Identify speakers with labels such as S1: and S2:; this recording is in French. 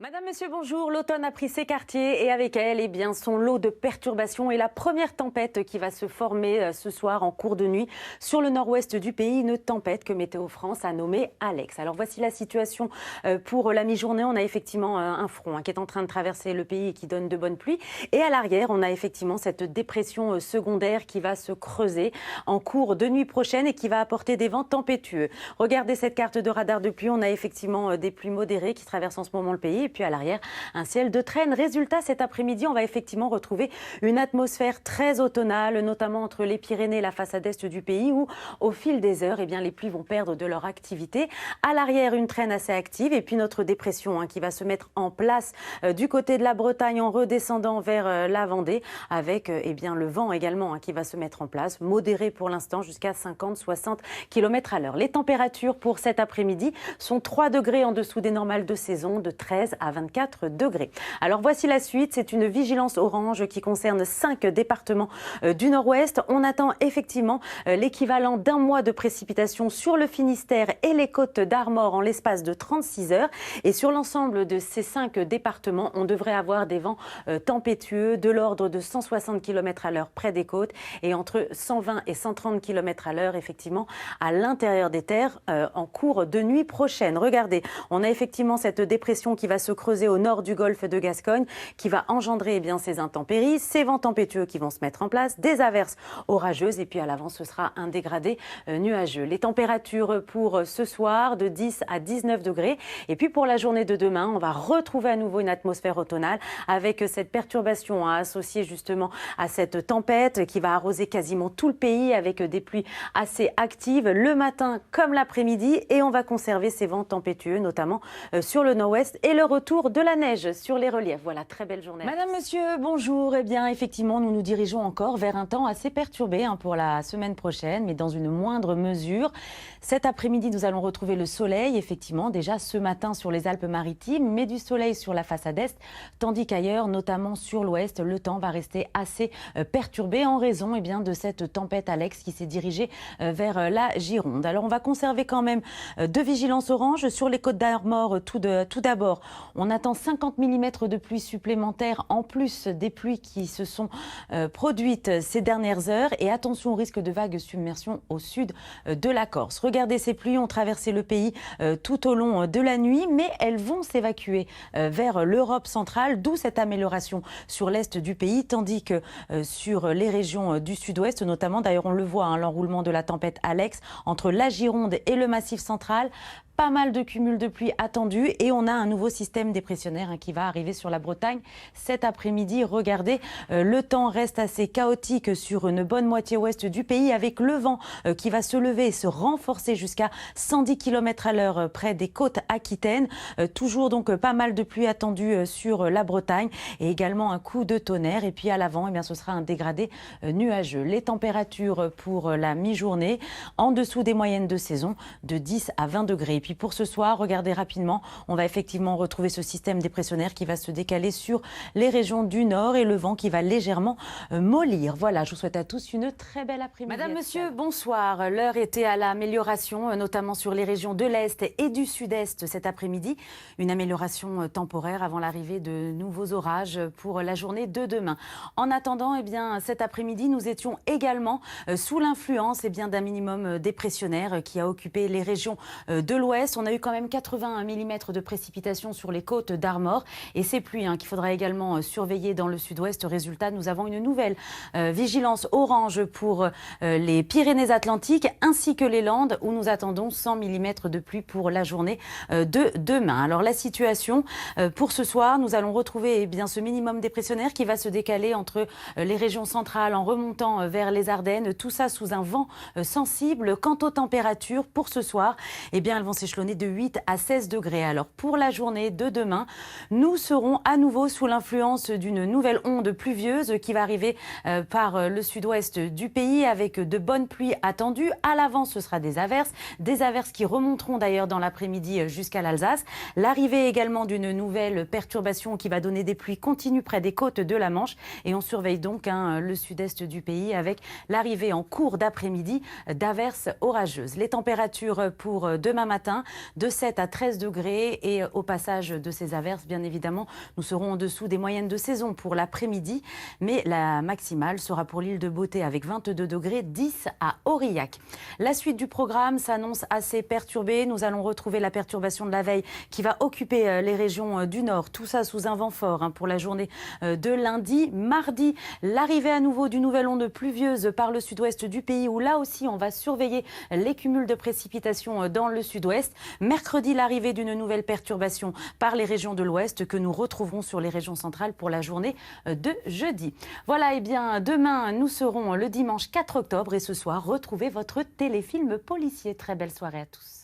S1: Madame, monsieur, bonjour. L'automne a pris ses quartiers et avec elle, son lot de perturbations et la première tempête qui va se former ce soir en cours de nuit sur le nord-ouest du pays. Une tempête que Météo France a nommée Alex. Alors voici la situation pour la mi-journée. On a effectivement un front qui est en train de traverser le pays et qui donne de bonnes pluies. Et à l'arrière, on a effectivement cette dépression secondaire qui va se creuser en cours de nuit prochaine et qui va apporter des vents tempétueux. Regardez cette carte de radar de pluie. On a effectivement des pluies modérées qui traversent en ce moment le pays. Et puis à l'arrière, un ciel de traîne. Résultat, cet après-midi, on va effectivement retrouver une atmosphère très automnale, notamment entre les Pyrénées et la façade est du pays, où au fil des heures, les pluies vont perdre de leur activité. À l'arrière, une traîne assez active et puis notre dépression qui va se mettre en place du côté de la Bretagne en redescendant vers la Vendée, avec le vent également qui va se mettre en place, modéré pour l'instant jusqu'à 50-60 km à l'heure. Les températures pour cet après-midi sont 3 degrés en dessous des normales de saison, de 13 à 24 degrés. Alors voici la suite, c'est une vigilance orange qui concerne 5 départements du nord-ouest. On attend effectivement l'équivalent d'un mois de précipitations sur le Finistère et les côtes d'Armor en l'espace de 36 heures. Et sur l'ensemble de ces 5 départements, on devrait avoir des vents tempétueux de l'ordre de 160 km à l'heure près des côtes et entre 120 et 130 km à l'heure effectivement à l'intérieur des terres en cours de nuit prochaine. Regardez, on a effectivement cette dépression qui va se creuser au nord du golfe de Gascogne, qui va engendrer ces intempéries, ces vents tempétueux qui vont se mettre en place, des averses orageuses et puis à l'avance ce sera un dégradé nuageux. Les températures pour ce soir de 10 à 19 degrés et puis pour la journée de demain, on va retrouver à nouveau une atmosphère automnale avec cette perturbation associée justement à cette tempête qui va arroser quasiment tout le pays avec des pluies assez actives le matin comme l'après-midi et on va conserver ces vents tempétueux notamment sur le nord-ouest et le retour de la neige sur les reliefs. Voilà, très belle journée. Madame, monsieur, bonjour. Effectivement, nous nous dirigeons encore vers un temps assez perturbé pour la semaine prochaine, mais dans une moindre mesure. Cet après-midi, nous allons retrouver le soleil, effectivement, déjà ce matin sur les Alpes-Maritimes, mais du soleil sur la façade est, tandis qu'ailleurs, notamment sur l'ouest, le temps va rester assez perturbé en raison de cette tempête Alex qui s'est dirigée vers la Gironde. Alors, on va conserver quand même de vigilance orange sur les côtes d'Armor tout d'abord. On attend 50 mm de pluie supplémentaires en plus des pluies qui se sont produites ces dernières heures. Et attention au risque de vagues submersion au sud de la Corse. Regardez, ces pluies ont traversé le pays tout au long de la nuit, mais elles vont s'évacuer vers l'Europe centrale, d'où cette amélioration sur l'est du pays, tandis que sur les régions du sud-ouest, notamment, d'ailleurs on le voit, l'enroulement de la tempête Alex entre la Gironde et le Massif central. Pas mal de cumuls de pluie attendus et on a un nouveau système dépressionnaire qui va arriver sur la Bretagne cet après-midi. Regardez, le temps reste assez chaotique sur une bonne moitié ouest du pays avec le vent qui va se lever et se renforcer jusqu'à 110 km à l'heure près des côtes aquitaines. Toujours donc pas mal de pluie attendue sur la Bretagne et également un coup de tonnerre. Et puis à l'avant, ce sera un dégradé nuageux. Les températures pour la mi-journée en dessous des moyennes de saison de 10 à 20 degrés. Et puis pour ce soir, regardez rapidement, on va effectivement retrouver ce système dépressionnaire qui va se décaler sur les régions du nord et le vent qui va légèrement mollir. Voilà, je vous souhaite à tous une très belle après-midi. Madame, monsieur, bonsoir. L'heure était à l'amélioration, notamment sur les régions de l'Est et du Sud-Est cet après-midi. Une amélioration temporaire avant l'arrivée de nouveaux orages pour la journée de demain. En attendant, cet après-midi, nous étions également sous l'influence d'un minimum dépressionnaire qui a occupé les régions de l'Ouest. On a eu quand même 80 mm de précipitations sur les côtes d'Armor et ces pluies qu'il faudra également surveiller dans le sud-ouest. Résultat, nous avons une nouvelle vigilance orange pour les Pyrénées-Atlantiques ainsi que les Landes où nous attendons 100 mm de pluie pour la journée de demain. Alors la situation pour ce soir, nous allons retrouver ce minimum dépressionnaire qui va se décaler entre les régions centrales en remontant vers les Ardennes. Tout ça sous un vent sensible. Quant aux températures pour ce soir, elles vont s'échelonner de 8 à 16 degrés. Alors pour la journée de demain, nous serons à nouveau sous l'influence d'une nouvelle onde pluvieuse qui va arriver par le sud-ouest du pays avec de bonnes pluies attendues. À l'avance, ce sera des averses qui remonteront d'ailleurs dans l'après-midi jusqu'à l'Alsace. L'arrivée également d'une nouvelle perturbation qui va donner des pluies continues près des côtes de la Manche et on surveille donc le sud-est du pays avec l'arrivée en cours d'après-midi d'averses orageuses. Les températures pour demain matin matin, de 7 à 13 degrés. Et au passage de ces averses, bien évidemment, nous serons en dessous des moyennes de saison pour l'après-midi. Mais la maximale sera pour l'île de Beauté avec 22 degrés, 10 à Aurillac. La suite du programme s'annonce assez perturbée. Nous allons retrouver la perturbation de la veille qui va occuper les régions du nord. Tout ça sous un vent fort pour la journée de lundi. Mardi, l'arrivée à nouveau d'une nouvelle onde pluvieuse par le sud-ouest du pays où là aussi on va surveiller les cumuls de précipitations dans le sud-ouest. Mercredi, l'arrivée d'une nouvelle perturbation par les régions de l'ouest que nous retrouverons sur les régions centrales pour la journée de jeudi. Voilà, et bien demain nous serons le dimanche 4 octobre et ce soir retrouvez votre téléfilm policier. Très belle soirée à tous.